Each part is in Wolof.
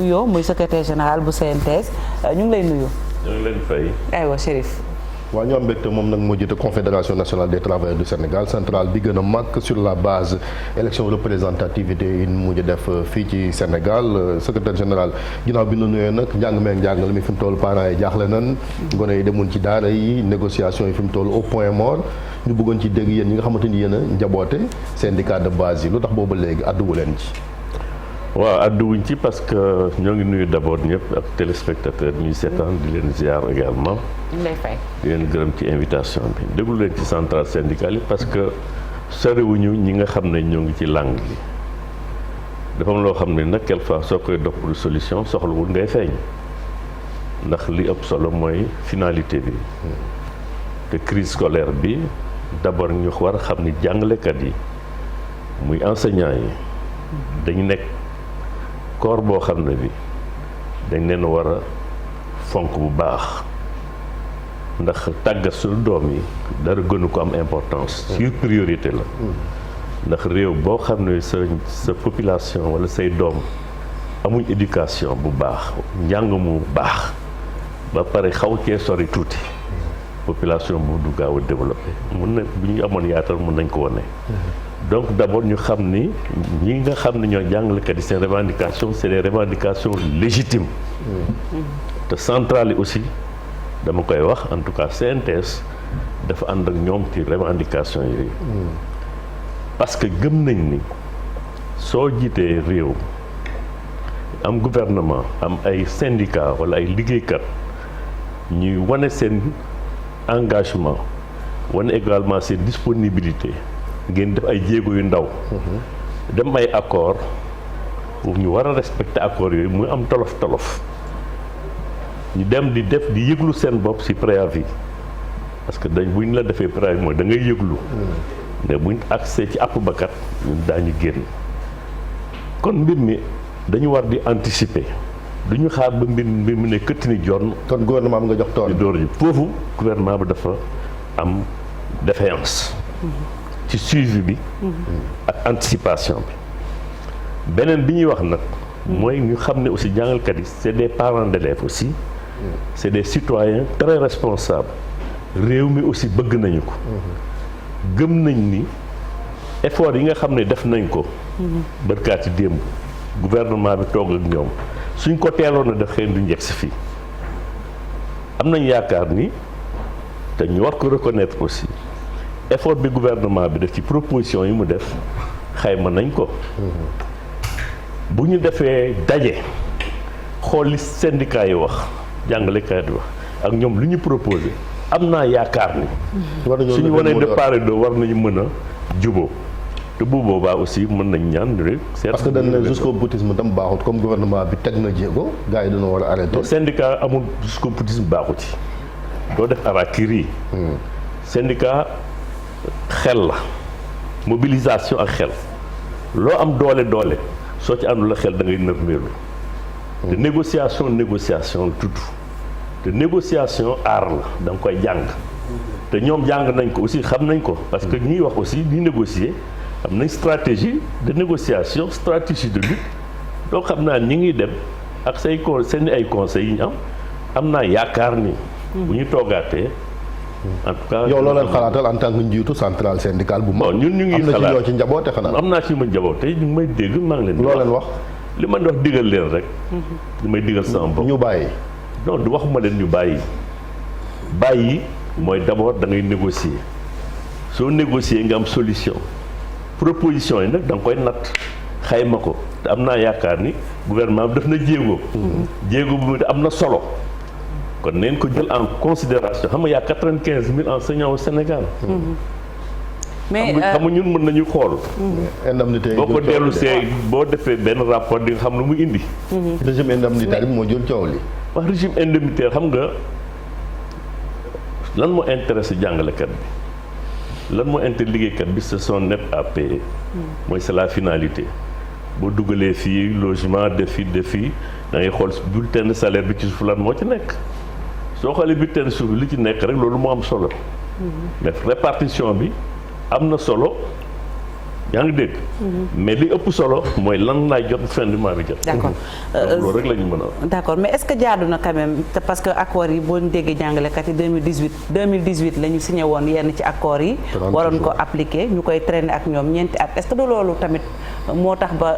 nuyoo muy secrétaire général bu CNTS ñu ngi lay nuyu. ñu ngi leen fay. aywa Chérif. waaw ñoo am mbégte moom nag moo jiite confédération nationale des travailleurs du Sénégal centrale bi gën a mag sur la base élection représentativité yi mujj def fii ci Sénégal secrétaire général ginnaaw bi nu nuyoo nag njàng meeg njàngale mi fi mu toll parents yi jaaxle nan gone yi demun ci daara yi négociation yi fi mu toll au point mort ñu bëggoon ci dégg yéen ñi nga xamante ni yéen a njaboote syndicat de base yi lu tax boobu léegi àdduwu leen ci. waaw àdduwuñ ci parce que ñoo ngi nuyu d'abord ñëpp ak téléspectateurs ñuy seetaan di leen ziar également. lay fay. di leen gërëm ci invitation bi déglu leen ci centrale syndicale yi parce que soriwuñu ñi nga xam ne ñoo ngi ci langue yi dafa am loo xam ne nag quelquefois soo koy dox pour solution soxlawul ngay feeñ ndax li ëpp solo mooy finalité bi te crise scolaire bi d'abord ñu war a xam ni jàngalekat yi muy enseignants yi dañu nekk corps boo xam ne bi dañ leen war a fonk bu baax ndax tàggat suñu doom yi dara gënu ko am importance sur priorité la ndax réew boo xam ne sa population wala say doom amuñ éducation bu baax njàng mu baax ba pare xaw cee sori tuuti population bu du gaaw a développé mun na bu ñu amoon yaatal mun nañ ko wane donc d'abord ñu xam ni ñi nga xam ne ñoo jàngalekat yi seen revendication c'est des revendications légitimes te centrale yi aussi dama koy wax en tout cas CNTS dafa ànd ak ñoom ci revendication yooyu parce que gëm nañ ni soo jiitee réew am gouvernement am ay syndicats wala ay liggéeykat ñuy wane seen engagement wane également seen disponibilité ngeen def ay jéego yu ndaw dem ay accord ñu war a respecter accords yooyu muy am tolof-tolof ñu dem di def di yëglu seen bopp ci préavis parce que dañ bu ñu la defee préavis mooy da ngay yëglu mais buñ accès ci àpp bakat ñun daañu génn kon mbir mi dañu war di anticiper du ñu xaar ba mbir mu ne këtt ni jonn kon gouvernement bi nga jox tool di door ji foofu gouvernement bi dafa am défaillance ci suivi bi ak anticipation bi beneen bi ñuy wax nag mooy ñu xam ne aussi jàngalkat yi c'est des parents d'élèves aussi c'est des citoyens très responsables réew mi aussi bëgg nañu ko gëm nañ ni effort yi nga xam ne def nañ ko bërkaat ci démb gouvernement bi toog ak ñoom suñ ko teeloon a def xëy duñ yegg si fii am nañ yaakaar ni te ñu war ko reconnaître aussi effort bi gouvernement bi def ci proposition yi mu def xayma nañ ko bu ñu defee daje xool li syndicat yi wax jàngalekat yi wax ak ñoom lu ñu proposé am naa yaakaar ni suñu wanee de part et d'autre war nañu mën a juboo te bu boobaa aussi mën nañ ñaan rek parce que dañ ne jusqu'au boutisme tam baaxut comme gouvernement bi teg na jéego gars yi dañoo war a arrêté syndicat amul jusqu'au boutisme baaxu ci doo def harakiri syndicat xel la mobilisation ak xel loo am doole soo ci àndul la xel da ngay nërmeelu te négociation la tudd te négociation aar la da nga koy jàng te ñoom jàng nañ ko aussi xam nañ ko parce que ñuy wax aussi ñuy négocier am nañ stratégie de négociation stratégie de lutte donc xam naa ñi ngi dem ak seen ay conseils yi ñu am naa yaakaar ni bu ñu toogaatee en tout cas yow loo leen xalaatal en tant que njiitu centrale syndicale bu mag ñun ñu ngi xalaat am na ci ñoo ci njaboote xanaa am naa ci ma njaboot tey ñu ngi may dégg maa ngi leen loo leen wax li ma wax digal leen rek li may digal sama bopp ñu bàyyi non du waxuma leen ñu bàyyi mooy d'abord da ngay négocier soo négocier nga am solution proposition yi nag da nga koy natt xayma ko te am naa yaakaar ni gouvernement bi def na jéego bu am na solo kon neen ko jël en considération xam nga y a 95 000 enseignants au Sénégal mais xam nga ñun mën nañu xool indemnité boo ko dellu see boo defee benn rapport di nga xam lu mu indi régime indemnitaire bi moo jël coow li wax régime indemnitaire xam nga lan moo intéressé jàngalekat bi lan moo intéressé liggéeykat bi c'est son net à payer mooy c'est la finalité boo dugalee fii logement def fii da ngay xool bulletin de salaire bi ci suuf lan moo ci nekk soo xoolee bulletin de suuf li ci nekk rek loolu moo am solo mais répartition bi am na solo yaa ngi dégg. mais li ëpp solo mooy lan laay jot fin du mois bi jot. d'accord loolu rek la ñu mën a. d'accord mais est-ce que jaadu na quand même parce que accords yi boo déggee jàngalekat yi 2018 la ñu signé woon yenn ci accords yi. waroon ko appliquer ñu koy traîner ak ñoom ñeenti at est-ce que du loolu tamit moo tax ba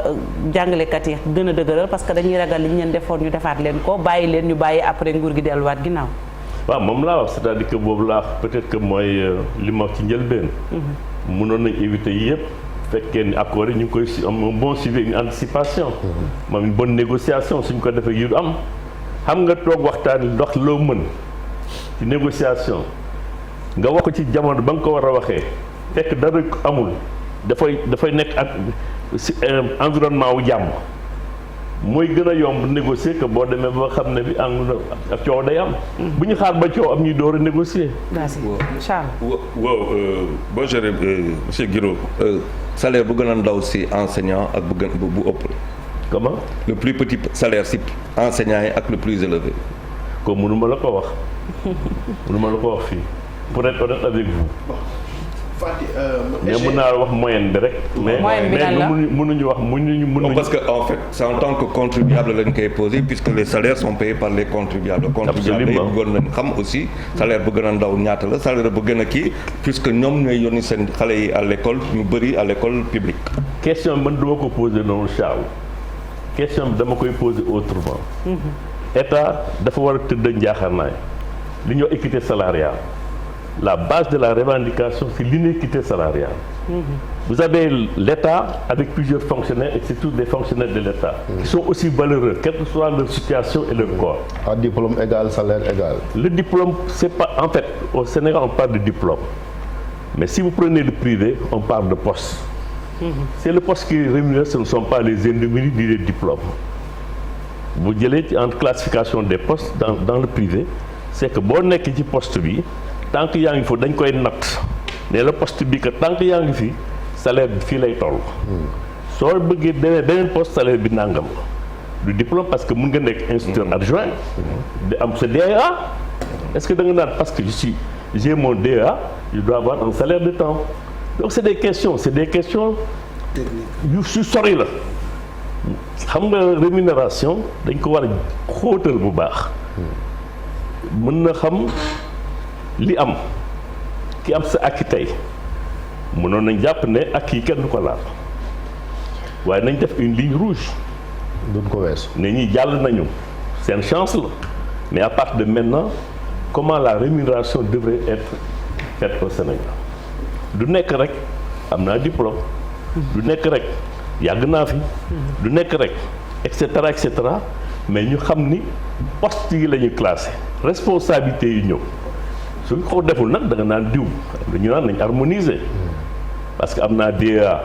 jàngalekat yi gën a dëgëral parce que dañuy ragal li ñu leen defoon ñu defaat leen ko bàyyi leen ñu bàyyi après nguur gi delluwaat ginnaaw. waaw moom laa wax c'est-à-dire que boobu laa peut-être que mooy li ma wax ci njëlbeen. mënoon nañ éviter yëpp. fekkee ni accord yi ñu ngi koy am un bon suivi une anticipation. moom une bonne négociation suñ ko defee yu am. xam nga toog waxtaan dox loo mën ci négociation nga wax ko ci jamono ba nga ko war a waxee fekk dara amul dafay nekk ak environnement wu jàmm mooy gën a yomb négocier que boo demee ba xam ne bi ak coow day am. bu ñu xaar ba coow am ñuy door a négocier. merci Charles. waaw bonjour monsieur Guiraud. salaire bu gën a ndaw si enseignant ak bu ëpp. comment. le plus petit salaire si enseignant yi ak le plus élevé. ko mënuma la ko wax mënuma la ko wax fii pour être honnête avec vous. mais mën naa wax moyenne bi rek. mais mënuñu wax mënuñu. parce que en fait c'est en tant que contribuable lañ koy posé puisque les salaires sont payés par les contribuables. contribuables yi bëggoon nañ xam aussi salaire bu gën a ndaw ñaata la salaire bu gën a kii puisque ñoom ñooy yónni seen xale yi à l'école ñu bëri à l'école publique. question bi man duma ko posé noonu Charles question bi dama koy posé autrement. état dafa war a tëdd njaaxaanaay li ñuy wax équité salariale. La base de la revendication, c'est l'inéquité salariale. Vous avez l'État avec plusieurs fonctionnaires, et c'est tous des fonctionnaires de l'État, qui sont aussi valeureux, quelle que soit leur situation et leur corps. À diplôme égal, salaire égal. Le diplôme, c'est pas... En fait, au Sénégal, on parle de diplôme. Mais si vous prenez le privé, on parle de poste. C'est le poste qui est rémunéré, ce ne sont pas les individus ni les diplômes. Vous dites en classification des postes dans le privé, c'est que bon nekk ci poste bi tant que yaa ngi fa dañ koy natt ne la poste bi que tant que yaa ngi fi salaire bi fii lay toll. soo bëggee demee beneen poste salaire bi nangam du diplôme parce que mun nga nekk instituteur adjoint di am sa DEA. est-ce que da nga naan parce que j'ai mon DEA je dois avoir un salaire de temps. donc c'est des questions yu su sori la. xam nga rémunération dañ ko war a xóotal bu baax. mën na xam li am ki am sa akki tey mënoon nañ jàpp ne ak yi kenn du ko laal waaye nañ def une ligne rouge. duñ ko weesu. ne ñi jàll nañu seen chance la mais à partir de maintenant comment la rémunération devrait être faite au Sénégal du nekk rek am naa diplôme. du nekk rek yàgg naa fi. du nekk rek et cetera mais ñu xam ni poste yi la ñuy classé responsabilité yi ñëw suñ ko deful nag da nga naan diw dañu naan nañ harmoniser parce que am naa DEA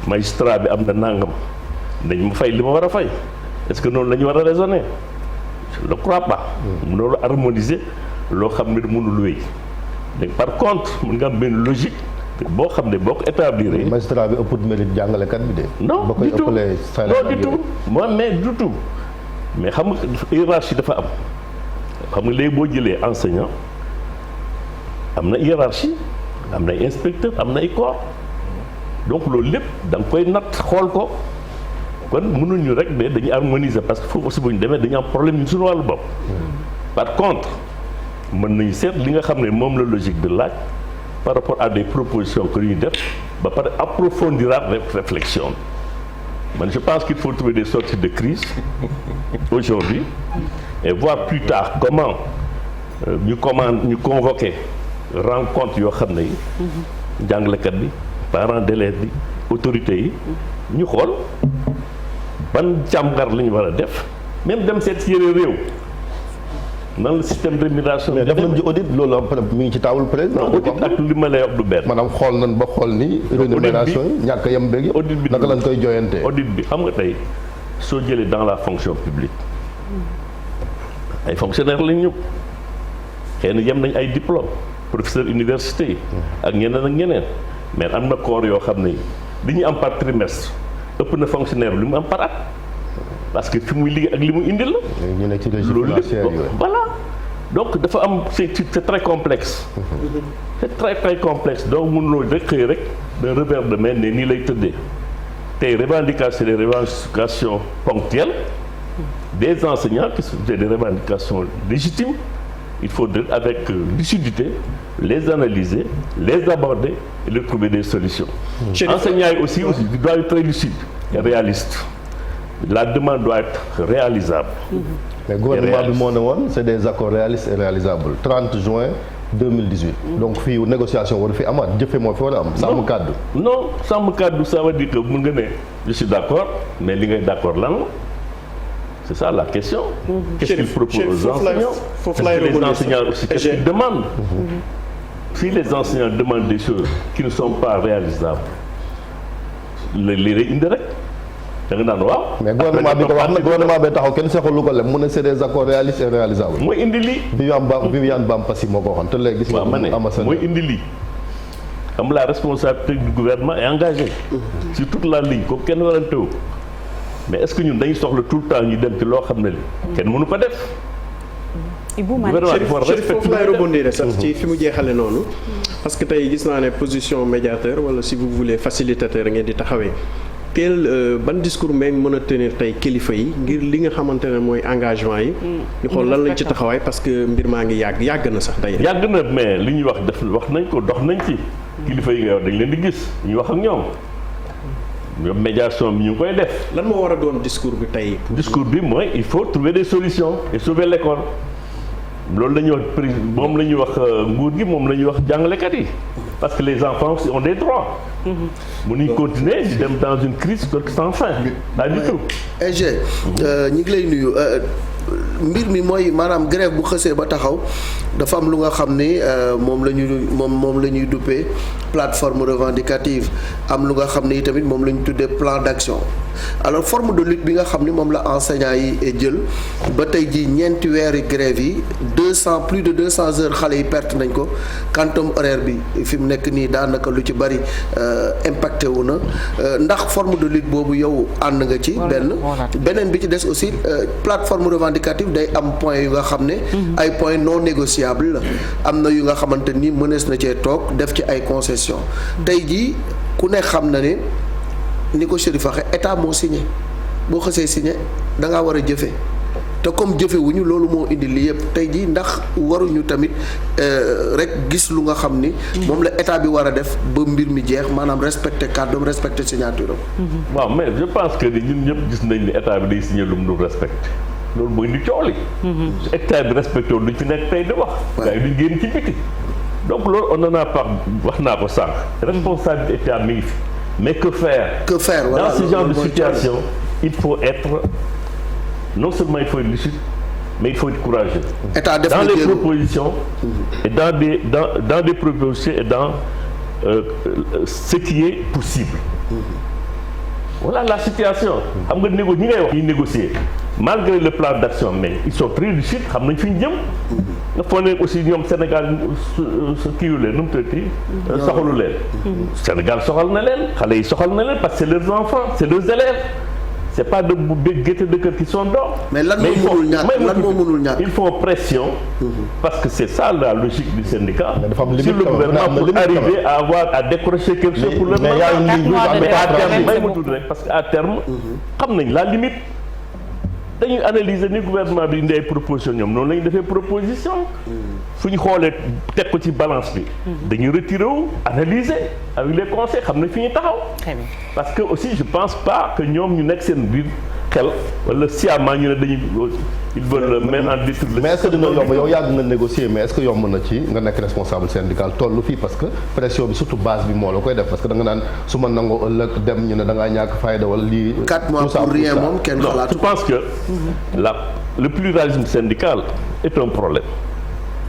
magistrat bi am na nangam dañ ma fay li ma war a fay est-ce que noonu la ñu war a raisonner je ne crois pas. mënoo harmoniser loo xam ne mënul wéy donc par contre mën nga am benn logique boo xam ne boo ko établir. magistrat bi ëpput mérite jàngalekat bi de. non du tout non du tout moi mais du tout. mais xam nga hiérarchie dafa am xam nga léegi boo jëlee enseignant am na hiérarchie am na ay inspecteur am na ay corps donc loolu lépp da nga koy natt xool ko kon mënuñu rek ne dañuy harmoniser parce que foofu aussi bu ñu demee dañu am problème ñu suñu wàllu bopp. par contre mën nañu seet li nga xam ne moom la logique bi laaj par rapport à des propositions que ñuy def ba pare approfondiraat réflexion man je pense qu'il faut trouver des sorties de crise aujourd'hui et voir plus tard comment ñu convoquer rencontre yoo xam ne yi jàngalekat bi parents d'élèves bi autorités yi ñu xool ban càmbar la ñu war a def même dem seet si yeneen réew nan la système de rémunération. mais def nañ ci audit loolu mi ngi ci taawul président. audit ak li ma lay wax du benn. maanaam xool nañ ba xool ni. rémunération yi ñàkk yem beeg yëpp. audit bi naka lañ koy jooyantee. audit bi xam nga tey soo jëlee dans la fonction publique ay fonctionnaires lañ ñëpp xëy na yem nañ ay diplôme professeur université yi ak ñeneen ak ñeneen mais am na corps yoo xam ne li ñuy am par trimestre ëpp na fonctionnaire li mu am par at parce que fi muy liggéey ak li mu indil la. ñu nekk ci régime loolu lépp financier yooyu. voilà donc dafa am c'est très complexe. C'est très complexe donc mënuloo rek xëy rek d'un revers de main ne nii lay tëddee tey revendications c'est des revendications ponctuelles des enseignants qui sont des revendications légitimes. Il faudrait avec lucidité les analyser, les aborder et les trouver des solutions. Enseignants yi aussi doivent être très lucides et réalistes. La demande doit être réalisable. mais gouvernement bi moo ne woon c'est des accords réalistes et réalisables 30 juin 2018. donc fii négociation war fi amaat jëfe moo fi war a am. sàmm kàddu. non sàmm kàddu ça veut dire que mun nga ne je suis d'accord mais li ngay d'accord lan la c'est ça la question. Qu'est-ce qu'ils proposent aux enseignants? Les enseignants aussi qu'est-ce qu'ils demandent? Si les enseignants demandent des choses qui ne sont pas réalisables li indi rek. da nga naan waaw. mais gouvernement bi ko wax na gouvernement bi taxaw kenn seexul lu ko lem mu ne c'est des accords réalistes et réalisables. mooy indi lii. Viviane Bampassi moo ko waxoon te léegi. gis nga mooy indi lii. xam la responsabilité du gouvernement est engagée. sur toute la ligne ko kenn warante wu. mais est-ce que ñun dañuy soxla tout le temps ñu dem ci loo xam ne li kenn mënu ko def. foofu laay rebondir sax ci fi mu jeexale noonu. parce que tey gis naa ne position médiateur wala si vous voulez facilitateur ngeen di taxawee. ban discours même mën a tenir tey kilifa yi ngir li nga xamante ne mooy engagement yi. ñu xool lan lañ ci taxawaay parce que mbir maa ngi yàgg na sax tey. yàgg na mais li ñuy wax wax nañ ko dox nañ ci. kilifa yi nga wax dañ leen di gis ñu wax ak ñoom. ñoom médiation bi ñu ngi koy def. lan moo war a doon discours bi tey. discours bi mooy il faut trouver des solutions et sauver l'école. loolu la ñuy wax moom la ñuy wax nguur gi moom la ñuy wax jàngalekat yi. parce que les enfants ont des droits. mënuñ continuer di dem dans une crise sans fin. pas du tout. EG ñu ngi lay nuyu mbir mi mooy maanaam grève bu xësee ba taxaw dafa am lu nga xam ni moom la ñuy duppee plateforme revendicative am lu nga xam ni tamit moom la ñu tuddee plan d'action alors forme de lutte bi nga xam ni moom la enseignants yi jël ba tey jii ñeenti weeri grève yi plus de 200 heures xale yi perte nañ ko quantum horaire bi fi mu nekk nii daanaka lu ci bari impacté wu na ndax forme de lutte boobu yow ànd nga ci beneen bi ci des aussi plateforme revendicative day am point yu nga xam ne ay point non négociable la am na yu nga xamante ni mënees na cee toog def ci ay concessions tey jii ku ne xam na ne ni ko Chérif waxe état moo signé boo xësee signé da ngaa war a jëfe te comme jëfewuñu loolu moo indi lii yëpp tey jii ndax waruñu tamit rek gis lu nga xam ni moom la état bi war a def ba mbir mi jeex maanaam respecter kàddoom respecter signature am. waaw mais je pense que ñun ñëpp gis nañ ni état bi day signé lu mu dul respecté loolu mooy indi coow li. état bi respecté woon duñ fi nekk tey di wax. waaye duñ génn ci biti. donc loolu on en a pas wax naa ko sànq. responsabilité état mi ngi fi. mais que faire. Voilà, dans ce genre de situation il faut être non seulement il faut être lucide mais il faut être courageux. état def dans les propositions. et dans des propositions et dans ce qui est possible. Voilà la situation. xam nga ñi ngay wax ñuy négocier malgré le plan d'action mais ils sont très lucides xam nañ fi ñu jëm. nga foog ne aussi ñoom Sénégal kiiwu leen nu mu tëddee. soxalu leen. Sénégal soxal na leen xale yi soxal na leen parce que c'est leurs enfants c'est leurs élèves. c'est pas de gaieté de cœur qui sont dehors. mais lan moo mënul ñàkk ils font pression. parce que c'est ça la logique du syndicat. sur le gouvernement pour arriver à décrocher quelque chose pour le moment. mais à terme may ma tudd rek parce que à terme. xam nañ la limite. dañuy analyser ni gouvernement bi indi ay proposition ñoom noonu la ñu defee proposition. fu ñu xoolee teg ko ci balance bi. dañuy retirer wu analyser avec les conseils xam ne fi ñu taxaw. parce que aussi je pense pas que ñoom ñu nekk seen biir xel wala sciemment ñu ne dañuy ils veulent même en détruire. mais est-ce que dina yomb yow yàgg nga négocier mais est-ce que yomb na ci nga nekk responsable syndical tollu fii parce que pression bi surtout base bi moo la koy def parce que da nga naan su ma nangoo ëllëg dem ñu ne da ngaa ñàkk fayda wala lii. 4 mois pour rien moom kenn xalaatu. je pense que le pluralisme syndical est un problème.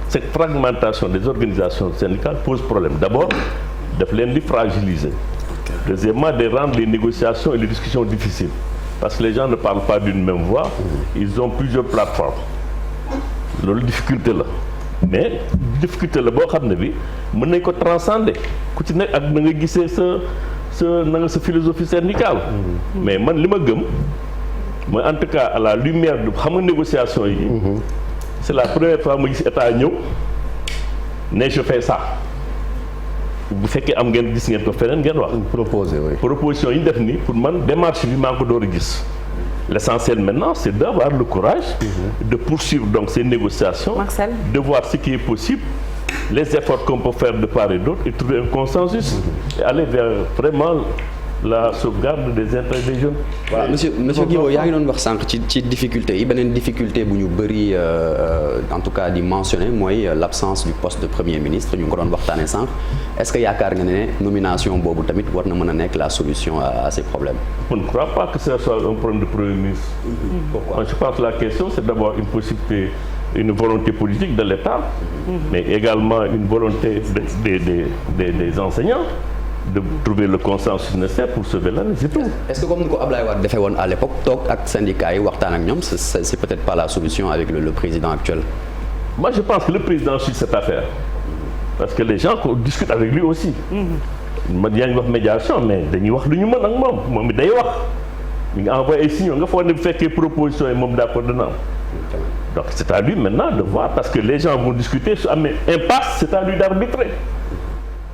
Cette fragmentation des organisations syndicales pose problème. D'abord, daf leen di fragiliser. Deuxièmement, de rendre les négociations et les discussions difficiles. Parce que les gens ne parlent pas d'une même voix. Ils ont plusieurs plateformes. loolu difficulté la. mais difficulté la boo xam ne bi mën nañ ko transcender ku ci nekk ak na nga gisee sa philosophie syndicale. mais man li ma gëm mooy en tout cas à la lumière de xam nga négociation yi. c'est la première fois ma gis état ñëw ne je fais ça bu fekkee am ngeen gis ngeen ko feneen ngeen wax. proposé oui. proposition yi ñu def nii pour man démarche bi maa ngi ko door a gis. L'essentiel maintenant, c'est d'avoir le courage de poursuivre donc ces négociations, Marcel. de voir ce qui est possible, les efforts qu'on peut faire de part et d'autre et trouver un consensus et aller vers vraiment la sauvegarde des intérêts des jeunes. Voilà monsieur Guiro yaa ngi doon wax sànq ci difficulté yi beneen difficulté bu ñu bëri en tout cas di mentionner mooy l'absence du poste de premier ministre ñu ngi ko doon waxtaanee sànq est-ce que yaakaar nga ne nomination boobu tamit war na mën a nekk la solution à ces problèmes. Je ne crois pas que ce soit un problème de premier ministre. Pourquoi? Je pense que la question c'est d'abord une possibilité, une volonté politique de l'État, mais également une volonté des enseignants. De trouver le consensus nécessaire pour sauver l'année, c'est tout. Est-ce que comme ni ko Ablaye Wade defee woon à l'époque toog ak syndicats yi waxtaan ak ñoom c'est peut-être pas la solution avec le président actuel. Moi je pense que le président suit cette affaire parce que les gens discutent avec lui aussi. man yaa ngi wax médiation mais dañuy wax lu ñu mën ak moom day wax ñu ngi envoyé ay signaux nga foog ne bu fekkee proposition yi moom d'accord dana am. Donc c'est à lui maintenant de voir parce que les gens vont discuter su amee impasse c'est à lui d'arbitrer.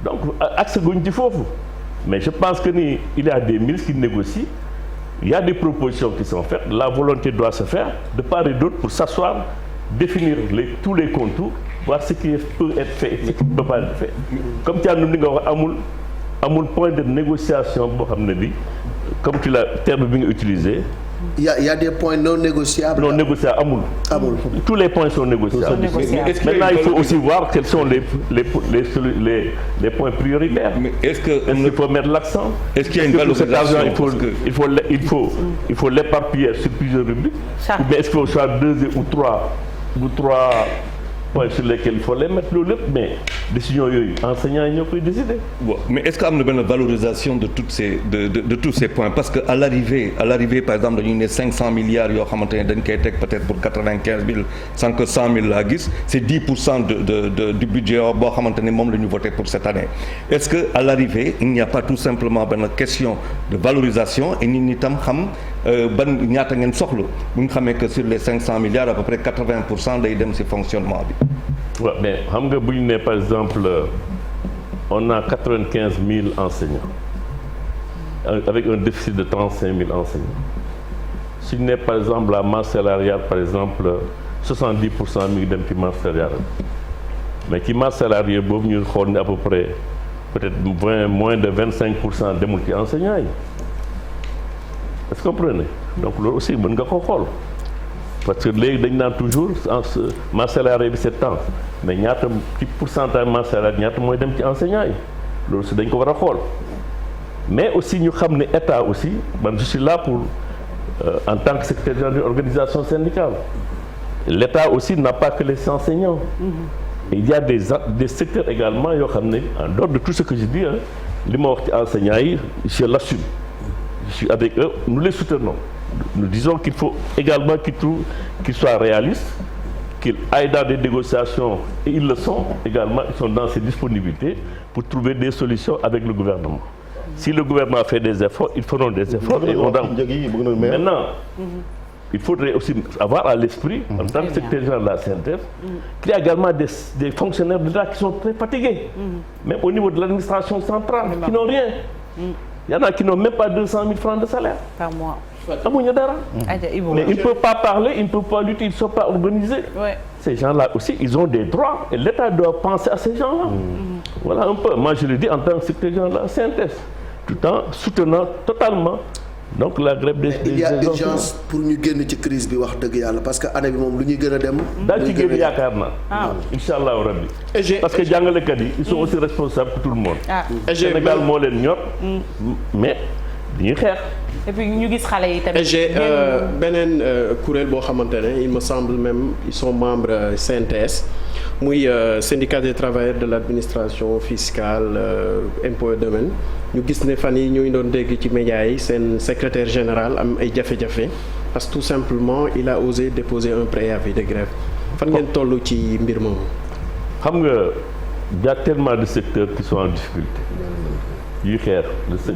Donc accès guñ ci foofu mais je pense que ni il y a des ministres qui négocient il y a des propositions qui sont faites la volonté doit se faire de part et d'autre pour s'asseoir définir tous les contours voir ce qui peut être fait et ce qui ne peut pas être fait comme Thiandoum li nga wax amul point de négociation boo xam ne bi comme tu l'as terme bi nga utilisé. Il y a des points non négociables. Non négociables amul. Tous les points sont négociables. Maintenant il faut aussi voir quels sont les points prioritaires. Mais est-ce qu'il faut mettre l'accent? Est-ce qu'il y a une valorisation? Il faut l'éparpiller sur plusieurs rubriques. Ou bien est-ce qu'il faut choisir 2 ou 3 points sur lesquels il faut les mettre loolu lépp mais décision yooyu enseignants yi ñoo koy décider. Bon, mais est-ce que am na benn valorisation de tous ces points parce que à l'arrivée par exemple dañuy ne 500 milliards yoo xamante ne dañ koy teg peut-être pour 95 000 sans que 100 000 laa gis c'est 10% du budget boo xamante ne moom la ñu voté pour cette année est-ce que à l'arrivée il n'y a pas tout simplement benn question de valorisation et nit ñi tam xam ban ñaata ngeen soxla bu ñu xamee que sur les 500 milliards à peu près 80% day dem ci fonctionnement bi. waaw mais xam nga bu ñu nee par exemple on a 95 000 enseignants avec un déficit de 35 000 enseignants su ñu nee par exemple la masse salariale par exemple 70% mi ngi dem ci masse salariale mais ci masse salariale boobu ñu xool ne à peu près peut-être moins de 25% demul ci enseignants yi est-ce que vous comprenez donc loolu aussi mën nga ko xool. parce que léegi dañ naan toujours masse salariale bi c'est temps mais ñaata ci pourcentage masse salariale ñaata mooy dem ci enseignants yi loolu si dañ ko war a xool mais aussi ñu xam ne état aussi man je suis là pour en tant que secrétaire général d'une organisation syndicale l'état aussi n'a pas que les enseignants il y a des secteurs également yoo xam ne en dehors de tout ce que je dis li ma wax ci enseignants yi je l'assume je suis avec eux nous les soutenons. Nous disons qu'il faut également qu'ils soient réalistes, qu'ils aillent dans des négociations, et ils le sont également, ils sont dans ces disponibilités pour trouver des solutions avec le gouvernement. Si le gouvernement fait des efforts, ils feront des efforts. Et maintenant, il faudrait aussi avoir à l'esprit, en tant que secrétaire général de la CNTS, qu'il y a également des fonctionnaires de l'État qui sont très fatigués, même au niveau de l'administration centrale, qui n'ont rien. Il y en a qui n'ont même pas 200 000 francs de salaire. Par mois. amuñu dara. Mais ils ne peuvent pas parler, ils ne peuvent pas lutter, ils ne sont pas organisés. Ouais. Ces gens-là aussi, ils ont des droits et l'État doit penser à ces gens-là. Voilà un peu. Moi, je le dis en tant que secrétaire général de la CNTS, tout en soutenant totalement donc la grève des il y a urgence pour ñu génn ci crise bi wax dëgg yàlla parce que année bi moom lu ñuy gën a dem. daal ci génn yaakaar naa. incha allahu rabbi. parce que jàngalekat yi ils sont aussi responsables pour tout le monde. Sénégal moo leen ñor. mais dañuy xeex. et puis ñu gis xale yi tamit. j'ai beneen kuréel boo xamante ne il me semble même ils sont membres CNTS muy syndicat des travailleurs de l'administration fiscale impôts et domaines ñu gis ne fan yi ñu ngi doon dégg ci médias yi seen secrétaire général am ay jafe-jafe parce que tout simplement il a osé déposer un préavis de grève fan ngeen toll ci mbir moomu. xam nga y a tellement de secteurs qui sont en difficulté yuy xeer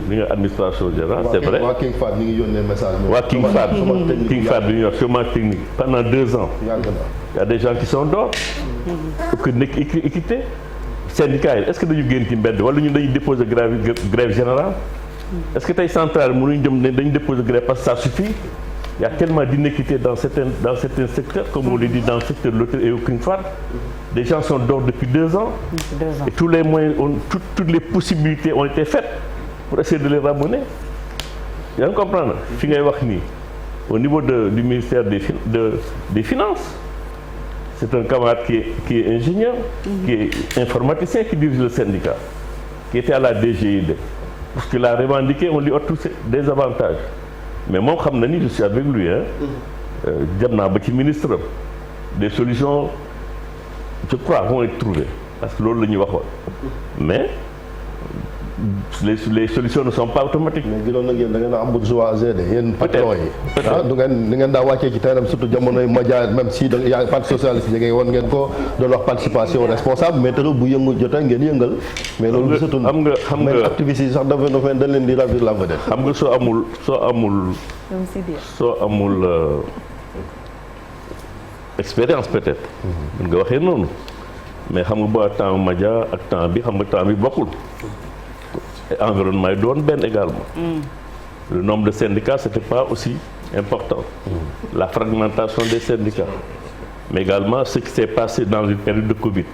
li nga administration générale c'est vrai. waa King Fahd ñu ngi yónnee message. waa King Fahd bi ñuy wax chômage technique pendant 2 ans. Il y a des gens qui sont dehors. pour que nekk équité. syndicats yi est-ce que dañu génn ci mbedd wala ñun dañuy déposer grève générale. est-ce que tey centrale mënuñ dem ne dañu déposer grève parce que ça suffit. Il y a tellement d'inéquité dans certains secteurs, comme on l'a dit dans le secteur de l'hôtel et au King Fahd. Des gens sont dehors depuis 2 ans. Et tous les moyens, toutes les possibilités ont été faites pour essayer de les ramener. Vous comprenez? fi ngay wax nii au niveau du ministère des Finances, c'est un camarade qui est ingénieur, qui est informaticien, qui dirige le syndicat, qui était à la DGID. Parce qu'il a revendiqué, on lui a tous des avantages. Mais moom xam na ni je suis avec lui dem naa ba ci ministre des solutions je crois vont être trouvées parce que loolu la ñuy waxoon mais les solutions ne sont pas automatiques. mais gisoon nag yéen da ngeen a am bourgeoisie de yéen patron yi. du ngeen daa wàccee ci terrain surtout jamonoy Madia même si da yaa parti socialiste jege woon ngeen ko doon wax participation responsable mais tëru bu yëngu jotee ngeen yëngal. mais loolu gisatul xam nga activistes yi sax dafa dañ leen di ravir la vedette. xam nga soo amul expérience peut-être. mën nga waxee noonu. mais xam nga ba temps Madia ak temps bi xam nga temps bi bokkul. environnement yi doon benn également. Le nombre de syndicats c'était pas aussi important. La fragmentation des syndicats. Mais également ce qui s'est passé dans une période de Covid.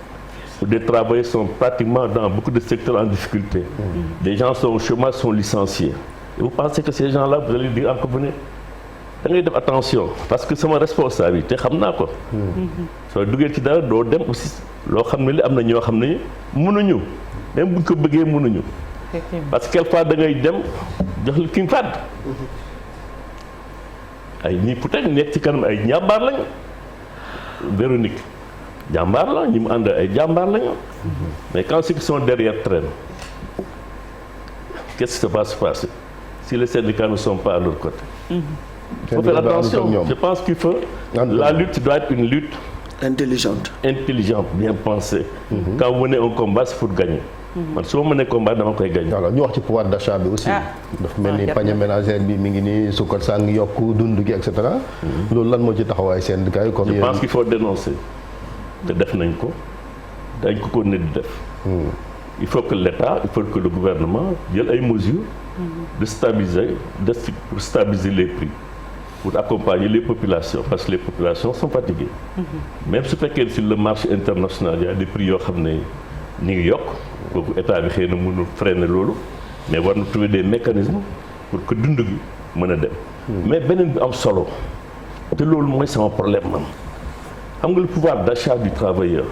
Où des travailleurs sont pratiquement dans beaucoup de secteurs en difficulté. Des gens sont au chômage, sont licenciés. Et vous pensez que ces gens-là vous allez dire encore venez da ngay def attention parce que sama responsabilité xam naa ko. soo duggee ci dara doo dem aussi loo xam ne li am na ñoo xam ne mënuñu même buñ ko bëggee mënuñu. parce que quelquefois da ngay dem jox la King Fahd ay ñii peut-être nekk ci kanam ay jàmbaar lañu Véronique jàmbaar la ñi mu ànd ay jàmbaar lañu mais quand ceux qui sont derrière traînent qu'est-ce qui va se passer si les syndicats ne sont pas à leur côté. Il faut faire attention. Je pense qu'il faut la lutte doit être une lutte intelligente, bien pensée. Quand vous menez un combat c'est pour gagner. man su ma mënee combat dama koy gagner. voilà ñu wax ci pouvoir d'achat bi aussi. dafa mel ni panier ménagère bi mi ngi nii sukkar saa ngi yokk dund gi et cetera. loolu lan moo ci taxawaay syndicat yi. comme je pense qu'il faut dénoncer. te def nañ ko dañ ko ko ne di def. il faut que l'État il faut que le gouvernement jël ay mesures. de stabiliser les prix. pour accompagner les populations parce que les populations sont fatiguées. même su fekkee sur le marché international il y a des prix yoo xam ne ñu ngi yokk kooku état bi xëy na mënul freiner loolu mais war na trouver des mécanismes pour que dund gi mën a dem. mais beneen bi am solo te loolu mooy sama problème man xam nga le pouvoir d'achat du travailleur.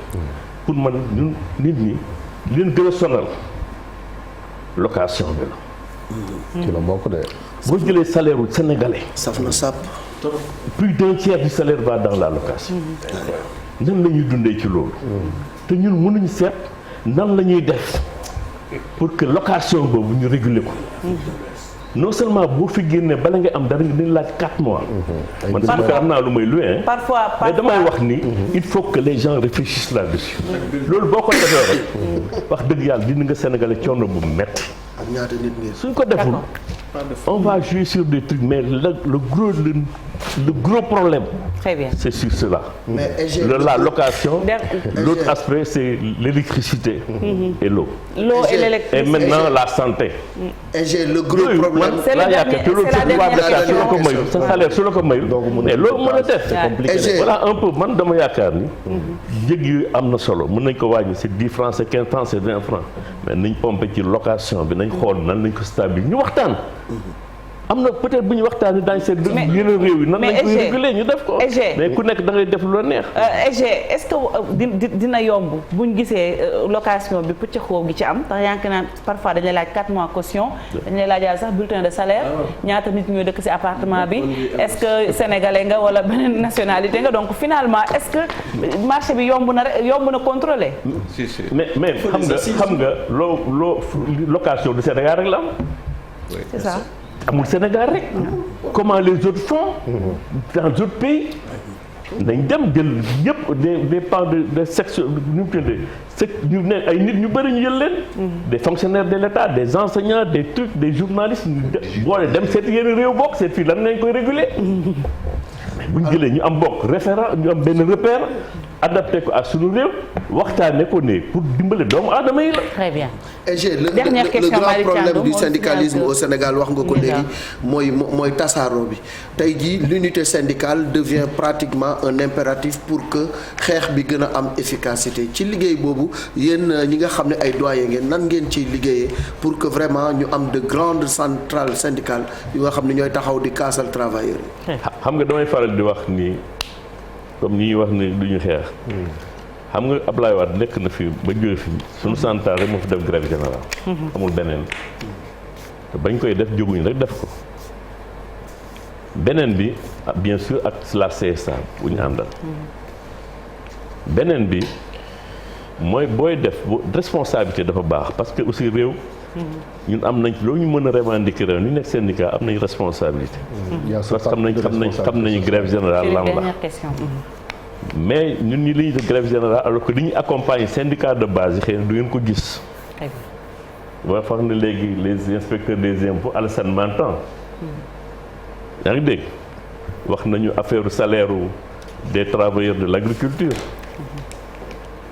pour man ñun nit ñi li leen gën a sonal location bi la. ci la bokk de. boo jëlee salaire u sénégalais. saf na sàpp. plus d'un tiers du salaire va dans la location. nan la ñuy dundee ci loolu. te ñun mënuñu seet nan la ñuy def pour que location boobu ñu réguler ko. non seulement boo fi génnee bala nga am dara nga dina laaj 4 mois. man su fekkee am naa lu may loué. parfois mais damay wax ni. il faut que les gens réfléchissent là-dessus. loolu boo ko defee rek wax dëgg yàlla dina nga sénégalais coono bu metti. ak ñaata nit ngeen. suñ ko deful. on va jouer sur des trucs mais le gros problème. Très bien. C'est sur cela. Mais la location. L'autre aspect c'est l'électricité et l'eau. L'eau et l'électricité. Et maintenant la santé. Et j'ai le gros problème. C'est la dernière question. sa salaire su la ko mayul. mais loolu mën a def. voilà un peu man dama yaakaar ni. njëg yi am na solo mën nañ ko wàññi c'est 10 francs c'est 15 francs c'est 20 francs mais nañ pompé ci location bi nañ xool nan nañ ko stabiliser ñu waxtaan. am na peut-être bu ñu waxtaanee daañu seet. yeneen réew yi nan lañ koy réguler ñu def ko. mais ku nekk da ngay def lu la neex. est-ce que dina yomb bu ñu gisee location bi pëccëxoo gi ci am ndax yaa ngi naan parfois dañu lay laaj 4 mois caution. dañu lay laajaal sax bulletin de salaire. ñaata nit ñooy dëkk ci appartement bi. est-ce que sénégalais nga wala beneen nationalité nga donc finalement est-ce que marché bi yomb na contrôler. si si mais xam nga location du Sénégal rek la am. c'est ça. amul Sénégal rek. comment les autres font. dans d'autres pays. nañ dem jël ñëpp des pans de section ñu ñu ne ay nit ñu bëri ñu jël leen. des fonctionnaires de l'État des enseignants des trucs des journalistes ñu boole dem seet yenn réew bokk seet fii lan nañ koy réguler. mais bu ñu jëlee ñu am bokk référent ñu am benn repère adapté ko ak suñu réew waxtaanee ko ne pour dimbale doomu aadama yi la. très bien. et le grand problème du syndicalisme au Sénégal wax nga ko léegi mooy tasaaroo bi tey jii l'unité syndicale devient pratiquement un impératif pour que xeex bi gën a am efficacité ci liggéey boobu yéen ñi nga xam ne ay doyen ngeen nan ngeen ciy liggéeyee pour que vraiment ñu am de grandes centrales syndicales yu nga xam ne ñooy taxaw di kaasal travailleurs yi. xam nga damay faral di wax ni comme ni ñuy wax ni du ñu xeex. xam nga Ablaye Wade nekk na fi ba jóge fi suñu central rek moo fi def grève générale. amul beneen te bañ koy def jóguñu rek def ko beneen bi bien sûr ak la CSA bu ñu àndal. beneen bi mooy booy def responsabilité dafa baax parce que aussi réew. ñun am nañ loolu ñu mën a revendiquer réew ñu nekk syndicat am nañ responsabilité. parce que xam nañu grève générale lan la. mais ñun ñi li ñuy def grève générale alors que li ñuy accompagner syndicat de base yi xëy na du ngeen ko gis. boo xam ne léegi les inspecteurs des impôts Alassane Mantan. yaa ngi dégg wax nañu affaire salaire des travailleurs de l'agriculture.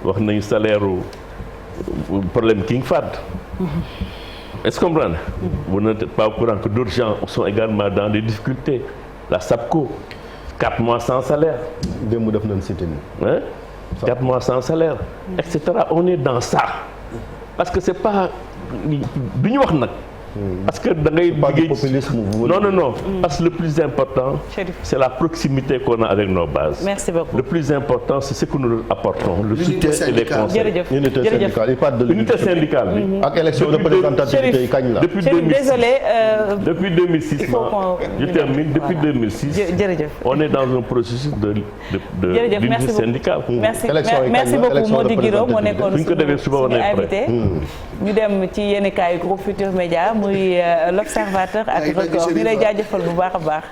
wax nañu salaire problème King Fahd. est-ce que vous comprenez? Vous n'êtes pas au courant que d'autres gens sont également dans des difficultés. La SAPCO. 4 mois sans salaire. démb def nañ cité nii. 4 mois sans salaire. et cetera on est dans ça. parce que c'est pas du ñu wax nag. parce que da ngay liggéey non. parce que le plus important. c'est la proximité qu'on a avec nos bases. Merci beaucoup. Le plus important c'est ce que nous apportons. Le soutien et les conseils. Unité syndicale il parle de l'unité syndicale bi. ak élection représentativité yi kañ la. depuis 2006 désolé. Depuis 2006 je termine depuis 2006. jërëjëf on est dans un processus de l'unité syndicale. merci beaucoup Mody Guiro moo nekkoon suñ ko defee suba war nañ invité. ñu dem ci yenn kaay groupe Futurs Médias muy l'Observateur ak Record ñu lay jaajëfal bu baax a baax.